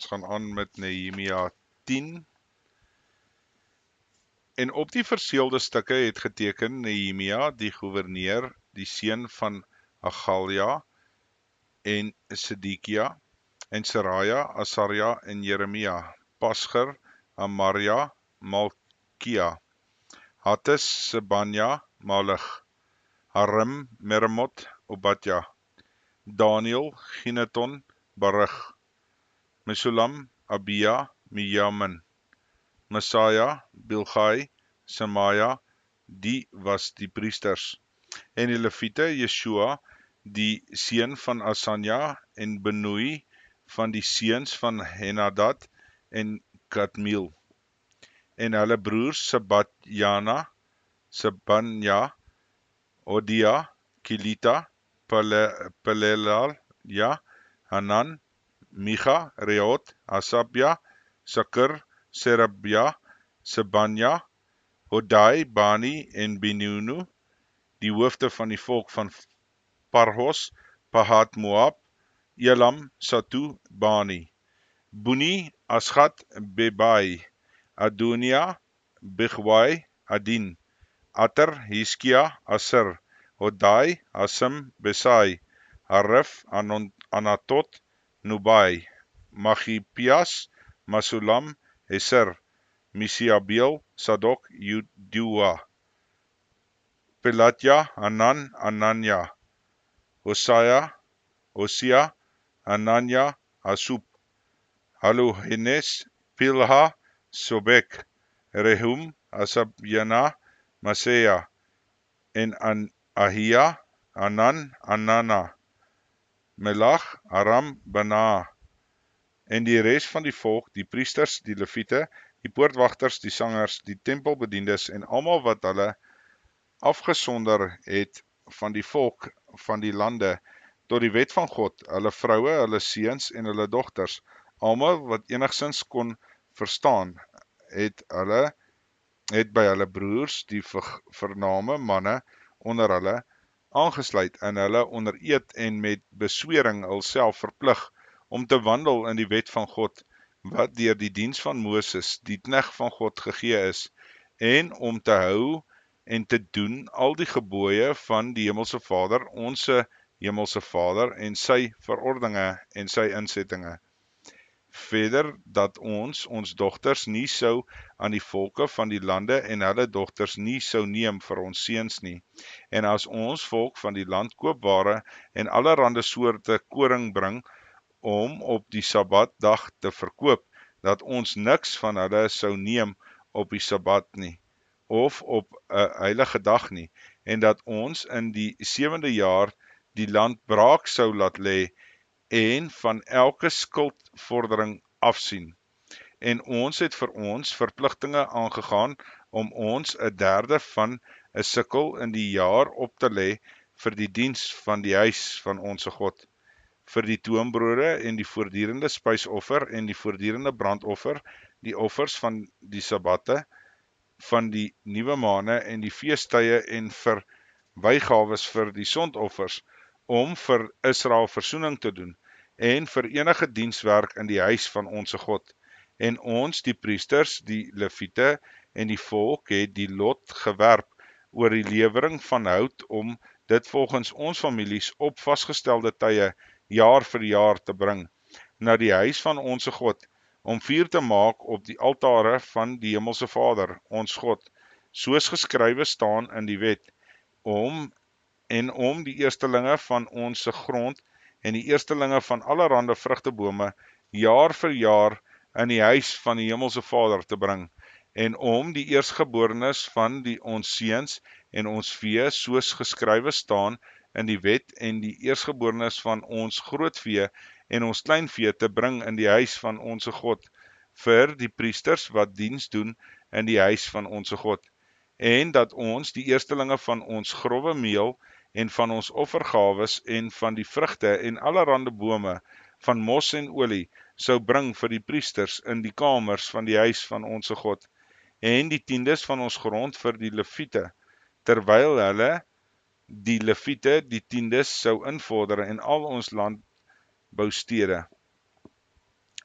Ons gaan aan met Nehemia 10. En op die verseelde stukke het geteken Nehemia, die goewerneur, die seun van Hagalia, en Sedekia, en Seraja, Asaria en Jeremia, Pasger, Amaria, Malkia, Hattis, Sebanja, Malig, Harim, Meremot, Obadja, Daniel, Gineton, Baruch, Mesulam, Abia, Mijamin, Masaja, Bilgai, Semaja, die was die priesters, en die Leviete, Yeshua, die seun van Asanja, en Benui, van die seuns van Henadad, en Kadmiel, en hulle broers Sebanja, Odia, Kilita, Pelelal, Hanan, Micha, Reot, Hasabja, Sakur, Serebja, Sebanja, Hodai, Bani en Benunu, die hoofde van die volk van Parhos, Pahat Moab, Elam, Satu, Bani, Buni, Asgat, Bebai, Adonia, Bigwai, Adin, Ater, Hiskia, Asir, Hodai, Hasim, Besai, Harif, Anatot, Nubai, Machipias, Masulam, Heser, Misiabeel, Sadok, Yudua, Pelatja, Hanan, Ananya, Hosea, Hananya, Hasub, Haluhenes, Pilha, Sobek, Rehum, Asabjana, Masea, en Ahia, Hanan, Anana, Melach, Aram, Bana, en die res van die volk, die priesters, die leviete, die poortwagters, die sangers, die tempelbediendes, en almal wat hulle afgesonder het van die volk van die lande, tot die wet van God, hulle vroue, hulle seuns en hulle dogters, almal wat enigsins kon verstaan, het by hulle broers, die vername manne onder hulle, aangesluit en hulle onder eed en met beswering hulself verplig om te wandel in die wet van God, wat deur die diens van Moses, die knegt van God gegee is, en om te hou en te doen al die gebooie van die Hemelse Vader, onse Hemelse Vader, en sy verordeninge en sy insettinge. Verder dat ons dogters nie sou aan die volke van die lande en hulle dogters nie sou neem vir ons seuns nie. En as ons volk van die land koopware en allerhande soorte koring bring om op die Sabbatdag te verkoop, dat ons niks van hulle sou neem op die Sabbat nie, of op 'n heilige dag nie, en dat ons in die 7de jaar die land braak sou laat lê, en van elke skuldvordering afsien. En ons het vir ons verpligtinge aangegaan om ons 1/3 van 'n sikkel in die jaar op te lê vir die diens van die huis van onse God, vir die toonbrode en die voortdurende spysoffer en die voortdurende brandoffer, die offers van die sabbatte, van die nuwe maande en die feestydde en vir wygawes vir die sondoffers, om vir Israel versoening te doen, en vir enige dienswerk in die huis van onse God. En ons, die priesters, die leviete en die volk, het die lot gewerp oor die lewering van hout, om dit volgens ons families op vasgestelde tye, jaar vir jaar te bring, na die huis van onse God, om vuur te maak op die altare van die Hemelse Vader, ons God, soos geskrywe staan in die wet, om die eerstelinge van ons grond en die eerstelinge van allerhande vrugtebome jaar vir jaar in die huis van die Hemelse Vader te bring, en om die eerstgeborenes van ons seuns en ons vee, soos geskrywe staan in die wet, en die eerstgeborenes van ons grootvee en ons kleinvee te bring in die huis van onse God, vir die priesters wat diens doen in die huis van onse God, en dat ons die eerstelinge van ons growwe meel en van ons offergawes en van die vrugte en allerhande bome, van mos en olie, sou bring vir die priesters in die kamers van die huis van onse God, en die tiendes van ons grond vir die leviete, terwyl hulle die leviete die tiendes sou invorder in al ons landboustede.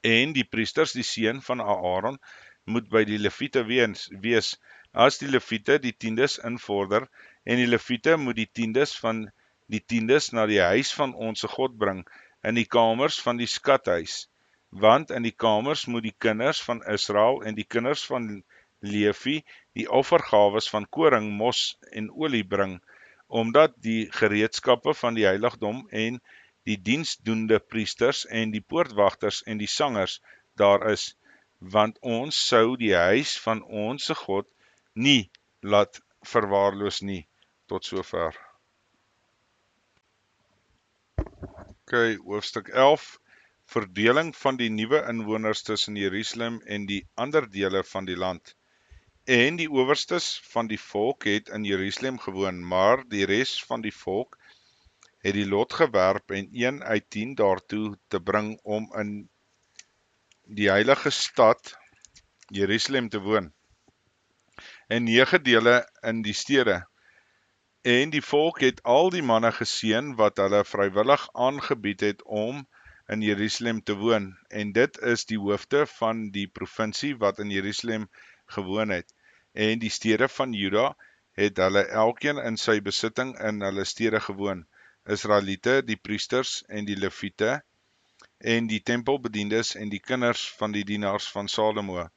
En die priesters, die seun van Aaron, moet by die leviete wees, as die leviete die tiendes invorder, en die leviete moet die tiendes na die huis van ons God bring, in die kamers van die skathuis, want in die kamers moet die kinders van Israel en die kinders van Levi die offergawes van koring, mos en olie bring, omdat die gereedskappe van die heiligdom en die diensdoende priesters en die poortwagters en die sangers daar is, want ons sou die huis van ons God nie laat verwaarloos nie. Tot sover. Hoofstuk 11, verdeling van die nuwe inwoners tussen Jerusalem en die ander dele van die land. En die owerstes van die volk het in Jerusalem gewoon, maar die res van die volk het die lot gewerp en 1 uit 10 daartoe te bring om in die heilige stad Jerusalem te woon, en 9 dele in die stede. En die volk het al die manne geseën wat hulle vrywillig aangebied het om in Jerusalem te woon, en dit is die hoofde van die provinsie wat in Jerusalem gewoon het. En die stede van Juda het hulle elkeen in sy besitting in hulle stede gewoon, Israeliete, die priesters en die leviete, en die tempelbediendes en die kinders van die dienaars van Salomo.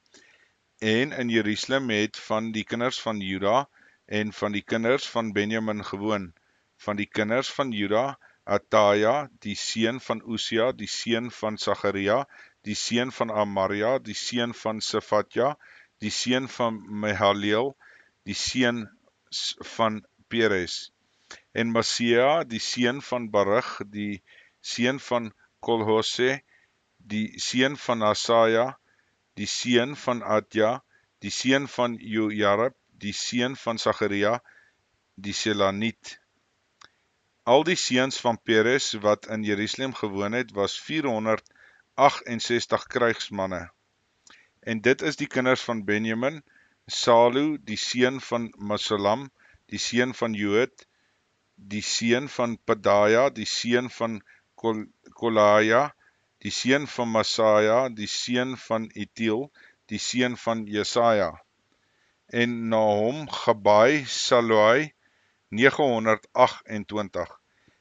En in Jerusalem het van die kinders van Juda en van die kinders van Benjamin gewoon. Van die kinders van Juda, Ataja, die seun van Usia, die seun van Zacharia, die seun van Amaria, die seun van Sefatja, die seun van Mehaleel, die seun van Peres. En Masea, die seun van Baruch, die seun van Kolhose, die seun van Asaja, die seun van Adja, die seun van Jojarib, die seun van Zacharia, die Selaniet. Al die seuns van Peres wat in Jerusalem gewoon het, was 468 krygsmanne. En dit is die kinders van Benjamin, Salu, die seun van Mesulam, die seun van Joed, die seun van Pedaja, die seun van Kolaja, die seun van Masaja, die seun van Itiel, die seun van Jesaja. En Nahum, Gabai, Saloi, 928.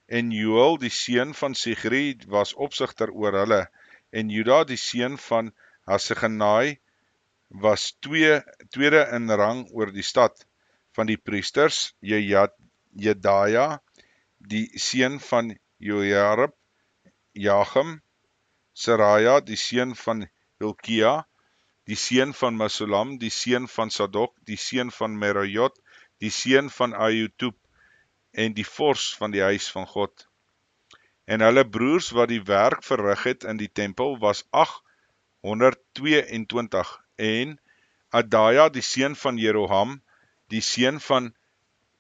En Joel, die seun van Sigri, was opsigter oor hulle. En Juda, die seun van Hasegenai, was tweede in rang oor die stad. Van die priesters, Jedaja, die seun van Jojarib, Jachim, Seraja, die seun van Hilkia, die seun van Mesulam, die seun van Sadok, die seun van Merayot, die seun van Ahitub, en die vors van die huis van God. En hulle broers wat die werk verrig het in die tempel was 822, en Adaja, die seun van Jeroham, die seun van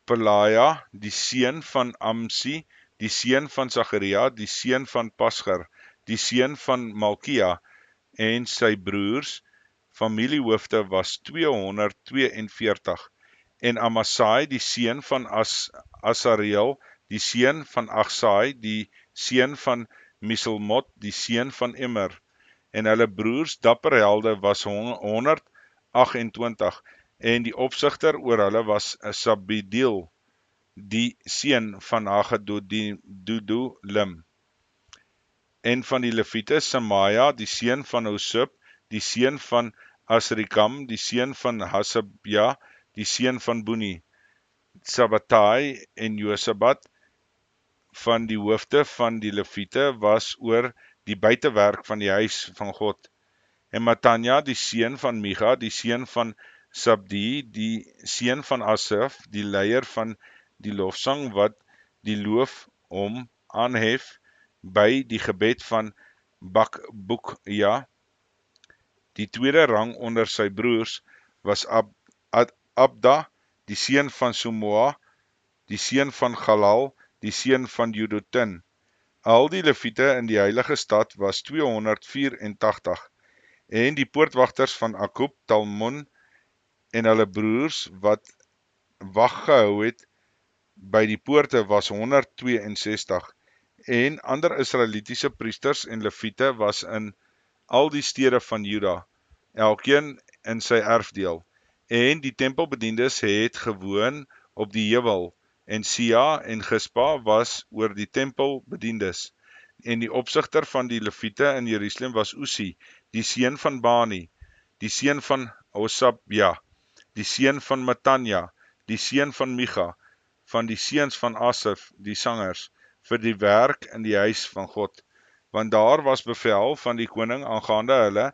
Pelaja, die seun van Amsi, die seun van Zacharia, die seun van Pasger, die seun van Malkia, en sy broers, familiehoofde was 242, en Amasai, die seun van Asareel, die seun van Achsai, die seun van Miselmot, die seun van Immer, en hulle broers dapper helde was 128, en die opsigter oor hulle was Sabdiel, die seun van Hagedolim. En van die leviete, Semaja, die seun van Hosub, die seun van Asrikam, die seun van Hasabja, die seun van Buni, Sabbatai en Josabat. Van die hoofde van die leviete was oor die buitewerk van die huis van God. En Matanja, die seun van Micha, die seun van Sabdi, die seun van Asaf, die leier van die lofsang wat die loof hom aanhef by die gebed van Bakbukja. Die tweede rang onder sy broers was Abda, die seun van Sumoa, die seun van Galal, die seun van Jeduthun. Al die leviete in die heilige stad was 284, en die poortwagters van Akub, Talmon en hulle broers wat wag gehou het by die poorte was 162, en ander Israelitiese priesters en leviete was in al die stede van Juda, elkeen in sy erfdeel. En die tempelbediendes het gewoon op die heuwel, en Sia en Gispa was oor die tempelbediendes. En die opsigter van die Lewiete in Jerusalem was Usi, die seun van Bani, die seun van Hosabja, die seun van Matanja, die seun van Micha, van die seuns van Asaf, die sangers, vir die werk in die huis van God. Want daar was bevel van die koning aangaande hulle,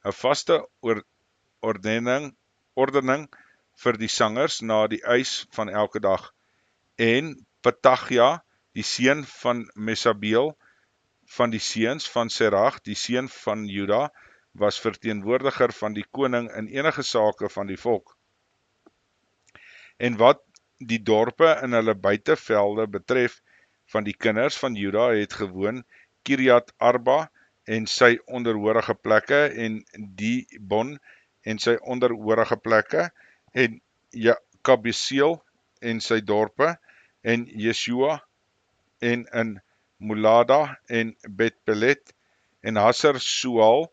'n vaste ordening vir die sangers na die eis van elke dag. En Petagja, die seun van Mesabeel, van die seuns van Serach, die seun van Juda, was verteenwoordiger van die koning in enige sake van die volk. En wat die dorpe in hulle buitevelde betref, van die kinders van Juda het gewoon Kiriat Arba en sy onderhorige plekke, en Dibon en sy onderhorige plekke, en Kabeseel en sy dorpe, en Yeshua en in Molada en Bet-Pelet, en Hasar Sual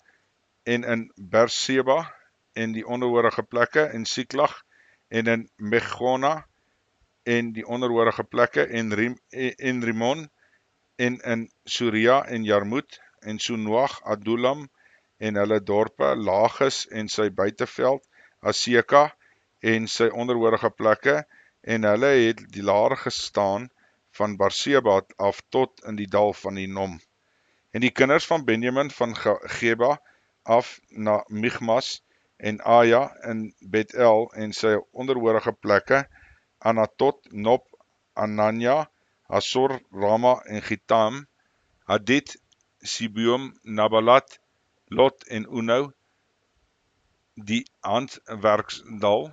en in Berseba en die onderhorige plekke, en Siklag en in Megona en die onderhorige plekke, en Rimon en in Suria en Jarmut en Sonoag, Adulam en hulle dorpe, Lages en sy buiteveld, Aseka en sy onderhorige plekke, en hulle het die laar gestaan van Berseba af tot in die dal van die Nom. En die kinders van Benjamin van Geba af na Michmas en Aja in Betel en sy onderhorige plekke, Anatot, Nob, Anania, Hasor, Rama en Gitam, Hadid, Siboom, Nabalat, Lot en Unou, die handwerksdal,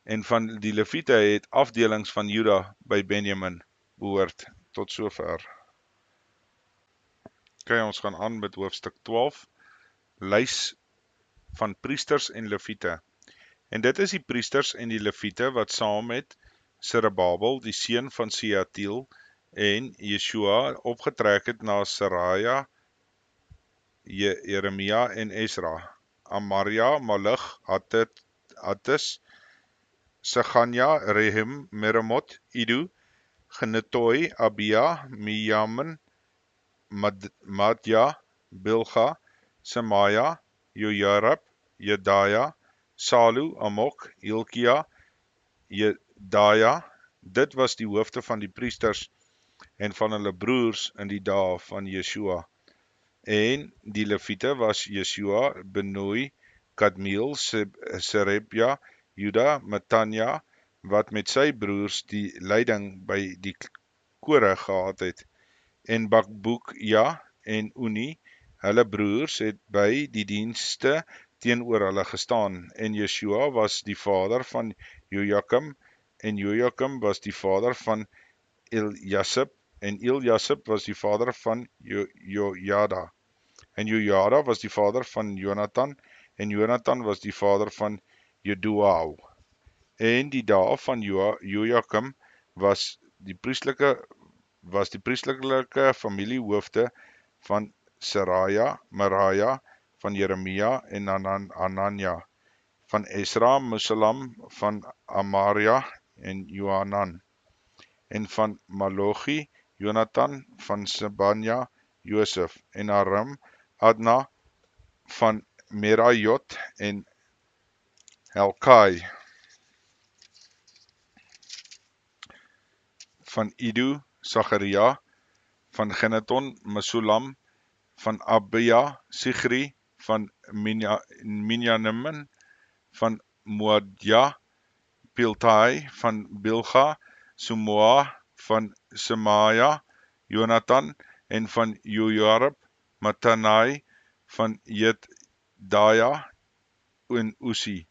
en van die Lewiete het afdelings van Juda by Benjamin behoort. Tot sover. Ons gaan aan met hoofstuk 12, lys van priesters en Lewiete. En dit is die priesters en die Lewiete wat saam met Zerubbabel, die seun van Sealtiel, en Yeshua opgetrek het na Seraja, Jeremia en Ezra, Amaria, Malig, Hattis, Seganja, Rehum, Meremot, Idu, Genetoi, Abia, Mijamin, Madja, Bilga, Semaja, Jojarab, Jedaja, Salu, Amok, Hilkia, Jedaja. Dit was die hoofde van die priesters en van hulle broers in die dae van Yeshua. En die Lewiete was Yeshua, Benoi, Kadmiel, Serebja, Juda, Matanja, wat met sy broers die leiding by die kore gehad het. En Bakboekja en Uni, hulle broers, het by die dienste teenoor hulle gestaan. En Yeshua was die vader van Jojakim, en Jojakim was die vader van Eliasib, en Eliasib was die vader van Jojada. En Jojada was die vader van Jonathan, en Jonathan was die vader van Jeduau. En die dae van Jojakim was die priestelike familiehoofde van Seraja, Meraja, van Jeremia en Anania, van Esra, Mesulam, van Amaria en Johanan, en van Malochi, Jonathan, van Sebanja, Josef, en Aram, Adna, van Merajot en Helkai, van Idu, Zacharia, van Geneton, Mesulam, van Abia, Sigri, van Minjamin, van Moadja, Piltai, van Bilga, Sumoa, van Semaja, Jonathan, en van Jojarab, Matanai, van Jeddaja en Usi,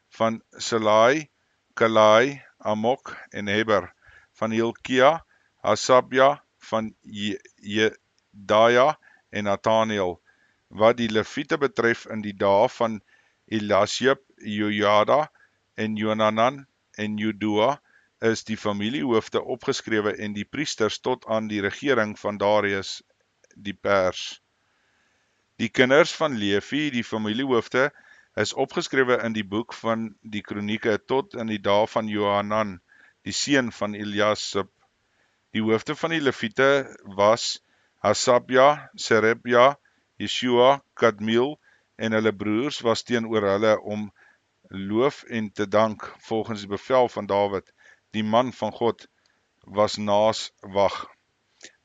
van Selai, Kalai, Amok en Heber, van Hilkia, Hasabja, van Jedaja en Nathaniel. Wat die Lewiete betref in die dae van Eliasib, Jojada en Jonanan en Judua, is die familiehoofde opgeskrewe en die priesters tot aan die regering van Darius die Pers. Die kinders van Levi, die familiehoofde, is opgeskrewe in die boek van die kronieke tot in die dae van Johanan, die seun van Eliasib. Die hoofde van die Leviete was Hasabja, Serebja, Yeshua, Kadmiel en hulle broers was teenoor hulle om loof en te dank volgens die bevel van Dawid. Die man van God was Naaswag.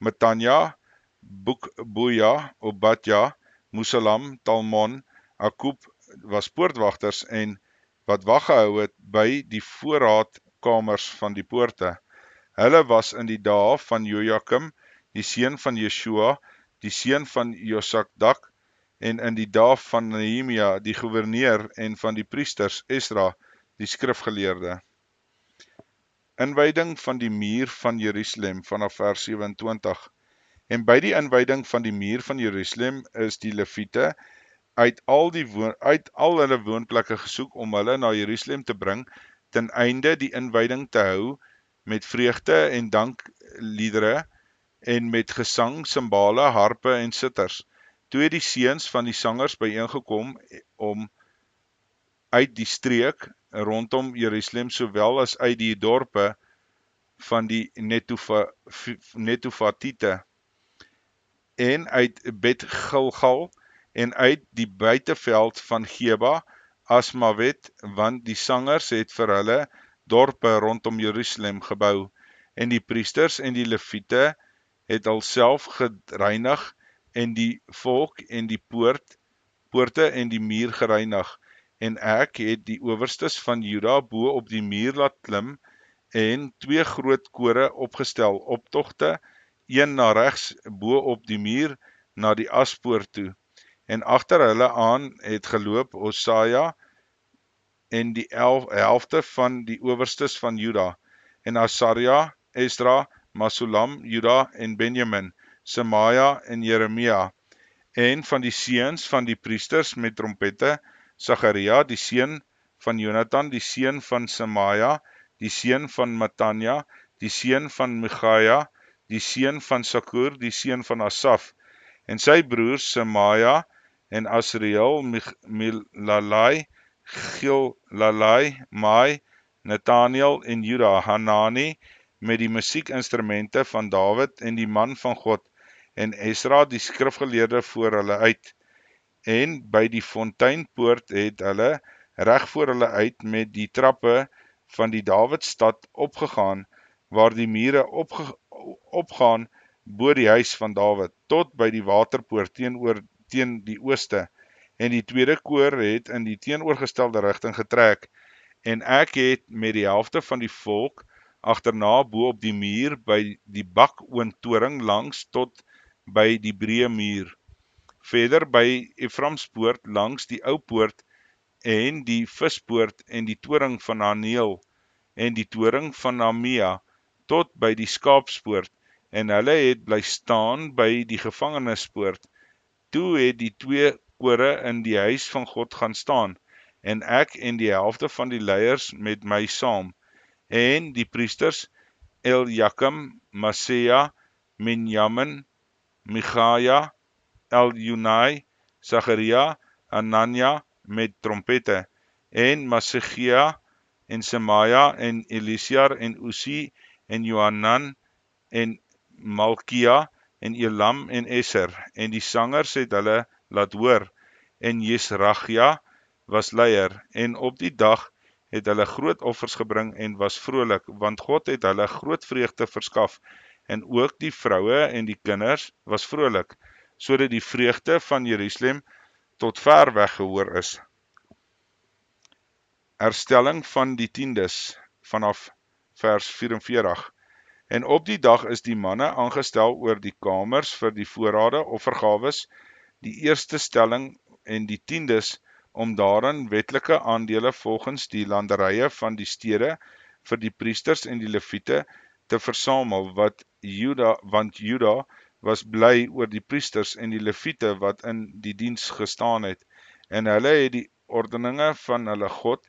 Matanja, Boeja, Obadja, Musalam, Talmon, Akub was poortwagters en wat wag gehou het by die voorraadkamers van die poorte. Hulle was in die dae van Jojakim, die seun van Jeshua, die seun van Josadak, en in die dae van Nehemia, die goewerneur, en van die priesters, Esra, die skrifgeleerde. Inwyding van die muur van Jerusalem vanaf vers 27. En by die inwyding van die muur van Jerusalem is die Leviete uit al hulle woonplekke gesoek om hulle na Jerusalem te bring, ten einde die inwyding te hou met vreugde en dankliedere en met gesang, simbale, harpe en sitters. Toe het die seuns van die sangers byeengekom om uit die streek rondom Jerusalem sowel as uit die dorpe van die Netofatiete en uit Bet Gilgal en uit die buiteveld van Geba, Asmawet, want die sangers het vir hulle dorpe rondom Jerusalem gebou, en die priesters en die Leviete het alself gereinig en die volk en die poorte en die muur gereinig, en ek het die owerstes van Juda bo op die muur laat klim en 2 groot kore opgestel, optogte, een na regs bo op die muur na die aspoort toe, en agter hulle aan het geloop Hosaja en die helfte van die owerstes van Juda, en Asaria, Esdra, Masulam, Juda en Benjamin, Semaja en Jeremia, en van die seuns van die priesters met trompette, Sagaria, die seun van Jonathan, die seun van Semaja, die seun van Matanja, die seun van Michaja, die seun van Sakur, die seun van Asaf, en sy broers Semaja en Asriel, Milalai, Gilalai, Mai, Nathaniel en Juda, Hanani, met die musiekinstrumente van Dawid en die man van God, en Esra die skrifgeleerde voor hulle uit, en by die fonteinpoort het hulle reg voor hulle uit met die trappe van die Dawidstad opgegaan, waar die mure opgaan bo die huis van Dawid, tot by die waterpoort teen die ooste, en die tweede koor het in die teenoorgestelde rigting getrek, en ek het met die helfte van die volk agterna bo op die muur by die bakoontoring langs tot by die breë muur. Verder by Efraimspoort langs die ou poort en die vispoort en die toring van Haneel en die toring van Namia tot by die skaapspoort, en hulle het bly staan by die gevangenispoort. Toe het die 2 kore in die huis van God gaan staan, en ek en die helfte van die leiers met my saam, en die priesters Eljakim, Maseja, Minjamin, Michaja, Eljonai, Sagaria, Anania met trompette, en Masegia en Semaja en Elisiar en Usi en Johanan en Malkia en Elam en Eser, en die sangers het hulle laat hoor, en Jesrachja was leier, en op die dag het hulle groot offers gebring en was vrolik, want God het hulle groot vreugde verskaf, en ook die vroue en die kinders was vrolik, sodat die vreugde van Jerusalem tot ver weg gehoor is. Herstelling van die tiendes vanaf vers 44. En op die dag is die manne aangestel oor die kamers vir die voorrade, offergawes, die eerste stelling en die tiendes, om daarin wetlike aandele volgens die landerye van die stede vir die priesters en die Leviete te versamel, want Juda was bly oor die priesters en die Leviete wat in die diens gestaan het, en hulle het die ordeninge van hulle God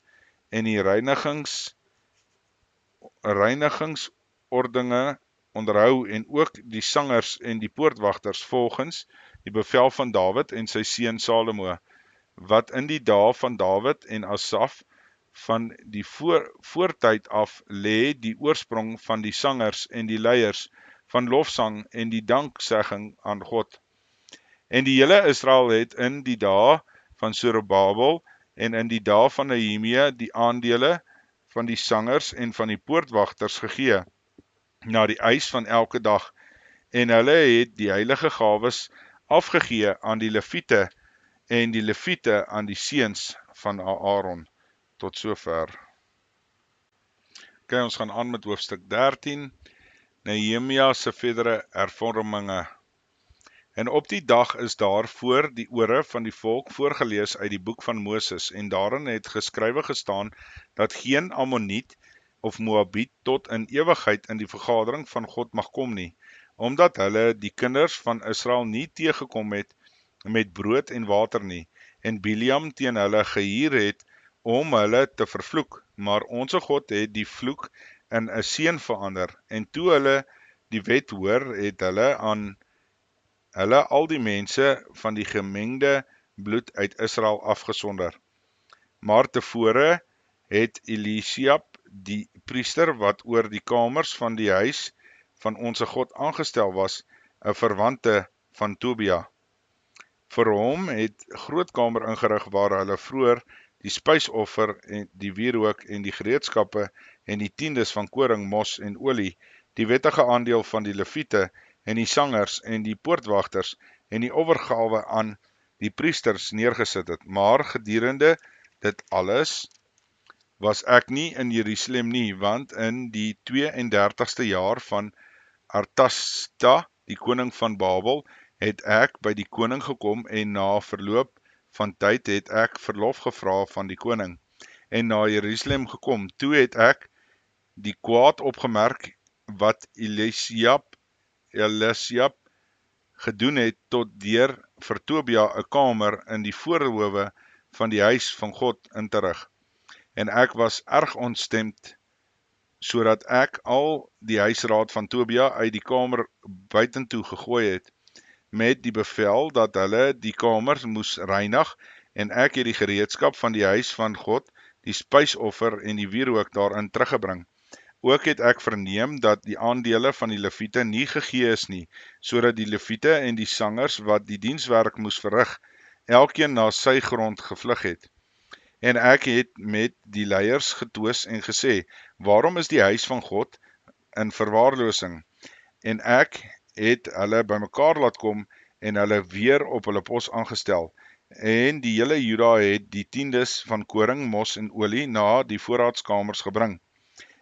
en die reinigingsordinge onderhou, en ook die sangers en die poortwagters volgens die bevel van Dawid en sy seun Salomo, wat in die dae van Dawid en Asaf van die voortyd af lê die oorsprong van die sangers en die leiers van lofsang en die danksegging aan God. En die hele Israel het in die dae van Zorobabel en in die dae van Nehemia die aandele van die sangers en van die poortwagters gegee, na die eis van elke dag, en hulle het die heilige gawes afgegee aan die leviete en die leviete aan die seuns van Aaron. Tot sover. Okay, ons gaan aan met hoofstuk 13, Nehemia se verdere hervorminge. En op die dag is daar voor die ore van die volk voorgelees uit die boek van Moses, en daarin het geskrywe gestaan, dat geen Ammoniet of Moabiet tot in ewigheid in die vergadering van God mag kom nie, omdat hulle die kinders van Israel nie teëgekom het met brood en water nie, en Biliam teen hulle gehuur het om hulle te vervloek, maar onse God het die vloek in 'n seën verander, en toe hulle die wet hoor, het hulle aan hulle al die mense van die gemengde bloed uit Israel afgesonder. Maar tevore het Elisiab, die priester wat oor die kamers van die huis van onse God aangestel was, 'n verwante van Tobia. Vir hom het groot kamer ingerig waar hulle vroeër die spysoffer en die wierook en die gereedskappe en die tiendes van koring, mos en olie, die wettige aandeel van die leviete en die sangers en die poortwagters en die offergawe aan die priesters neergesit het. Maar gedurende dit alles was ek nie in Jerusalem nie, want in die 32ste jaar van Artasta, die koning van Babel, het ek by die koning gekom, en na verloop van tyd het ek verlof gevra van die koning, en na Jerusalem gekom. Toe het ek die kwaad opgemerk wat Elisiab gedoen het, tot deur vir Tobia 'n kamer in die voorhowe van die huis van God in te rig. En ek was erg ontstemd, sodat ek al die huisraad van Tobia uit die kamer buitentoe gegooi het, met die bevel dat hulle die kamers moes reinig, en ek het die gereedskap van die huis van God, die spysoffer en die wierook daarin teruggebring. Ook het ek verneem dat die aandele van die leviete nie gegee is nie, sodat die leviete en die sangers wat die dienswerk moes verrig, elkeen na sy grond gevlug het. En ek het met die leiers getwis en gesê, waarom is die huis van God in verwaarlosing? En ek het hulle bymekaar laat kom en hulle weer op hulle pos aangestel. En die hele Juda het die tiendes van koring, mos en olie na die voorraadskamers gebring.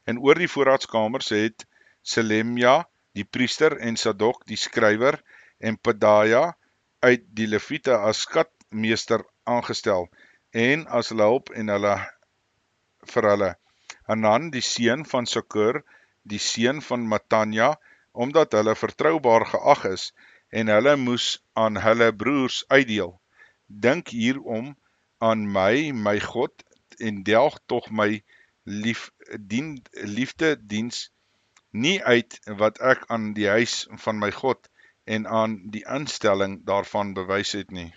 En oor die voorraadskamers het Selemja, die priester, en Sadok, die skrywer, en Pedaja uit die leviete as skatmeester aangestel, en as hulle hulp en vir hulle. Hanan, die seun van Sakur, die seun van Matanja, omdat hulle vertroubaar geag is, en hulle moes aan hulle broers uitdeel. Dink hierom aan my God, en delg tog my liefdediens nie uit wat ek aan die huis van my God en aan die instelling daarvan bewys het nie.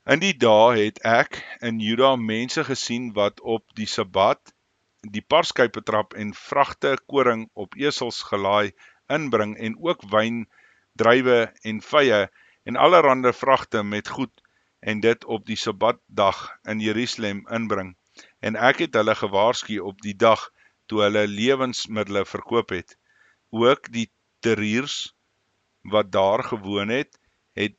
In die dae het ek in Juda mense gesien wat op die Sabbat die parskype betrap en vragte koring op esels gelaai inbring, en ook wyn, druiwe en vye en allerhande vragte met goed, en dit op die Sabbatdag in Jerusalem inbring. En ek het hulle gewaarsku op die dag toe hulle lewensmiddele verkoop het. Ook die terriers wat daar gewoon het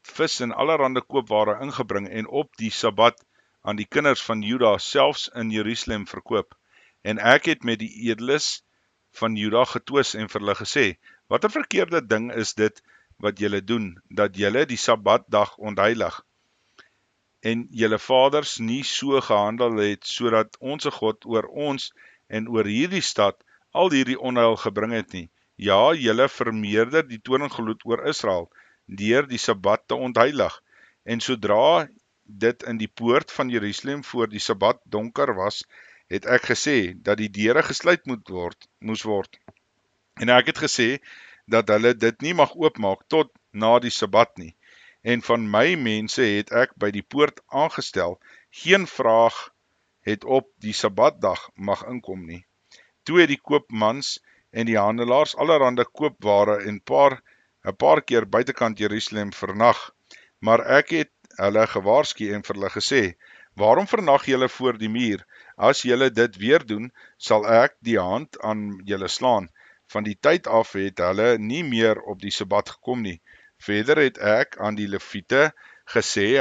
vis en allerhande koopware ingebring en op die Sabbat aan die kinders van Juda selfs in Jerusalem verkoop. En ek het met die edeles van Juda getwis en vir hulle gesê, wat 'n verkeerde ding is dit wat julle doen, dat julle die Sabbatdag ontheilig, en julle vaders nie so gehandel het, sodat onse God oor ons en oor hierdie stad al hierdie onheil gebring het nie. Ja, julle vermeerder die toorngloed oor Israel, deur die Sabbat te ontheilig, en sodra dit in die poort van Jerusalem voor die Sabbat donker was, het ek gesê, dat die deure gesluit moes word. En ek het gesê, dat hulle dit nie mag oopmaak, tot na die Sabbat nie. En van my mense het ek by die poort aangestel, geen vraag het op die Sabbatdag mag inkom nie. Toe het die koopmans en die handelaars allerhande koopware en 'n paar keer buitekant Jerusalem vernag, maar ek het hulle gewaarsku en vir hulle gesê, waarom vernag julle voor die muur? As julle dit weer doen, sal ek die hand aan julle slaan. Van die tyd af het hulle nie meer op die Sabbat gekom nie. Verder het ek aan die Lewiete gesê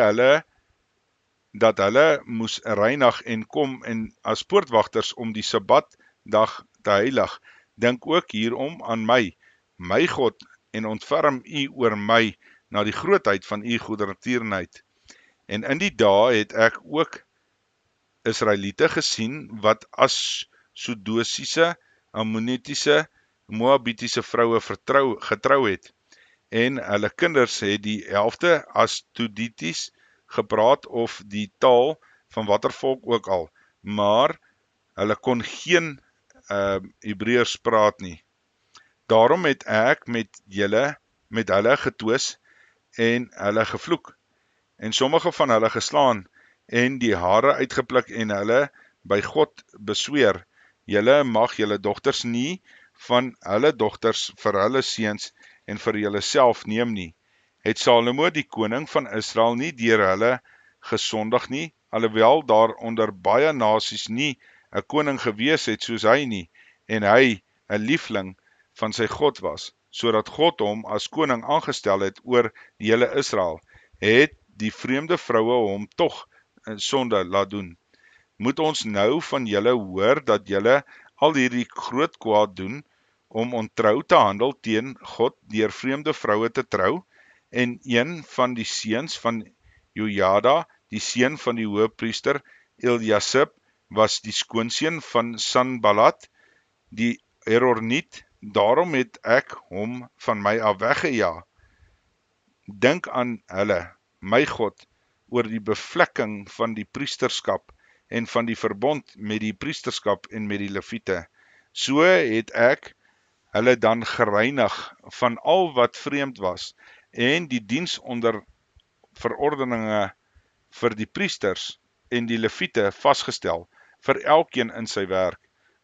dat hulle moes reinig en kom en as poortwagters om die Sabbatdag te heilig. Dink ook hierom aan my God, en ontferm u oor my na die grootheid van u goedertierenheid. En in die dae het ek ook Israeliete gesien wat Assodosiese, Ammonitiese, Moabitiese vroue getrou het, en hulle kinders het die helfte Asdodities gepraat of die taal van watter volk ook al, maar hulle kon geen Hebreërs praat nie. Daarom het ek met hulle getwis en hulle gevloek, en sommige van hulle geslaan, en die hare uitgepluk en hulle by God besweer, julle mag julle dogters nie van hulle dogters vir hulle seuns en vir julle self neem nie. Het Salomo die koning van Israel nie deur hulle gesondig nie, alhoewel daar onder baie nasies nie 'n koning gewees het soos hy nie, en hy 'n liefling van sy God was, sodat God hom as koning aangestel het oor die hele Israel, het die vreemde vroue hom tog in sonde laat doen. Moet ons nou van julle hoor dat julle al hierdie groot kwaad doen om ontrou te handel teen God deur vreemde vroue te trou, en een van die seuns van Jojada, die seun van die hoëpriester Eliasib, was die skoonseun van Sanballat, die Herorniet, daarom het ek hom van my af weggejaag. Dink aan hulle, my God, oor die bevlekking van die priesterskap en van die verbond met die priesterskap en met die Lewiete. So het ek hulle dan gereinig van al wat vreemd was, en die diens onder verordeninge vir die priesters en die Lewiete vasgestel, vir elkeen in sy werk,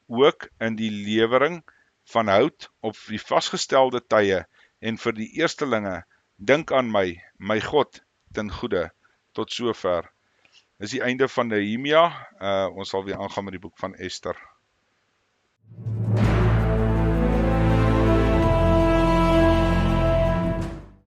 ook in die lewering van hout op die vasgestelde tye, en vir die eerstelinge, dink aan my God, ten goeie. Tot sover. Dis die einde van Nehemia. Ons sal weer aangaan met die boek van Ester.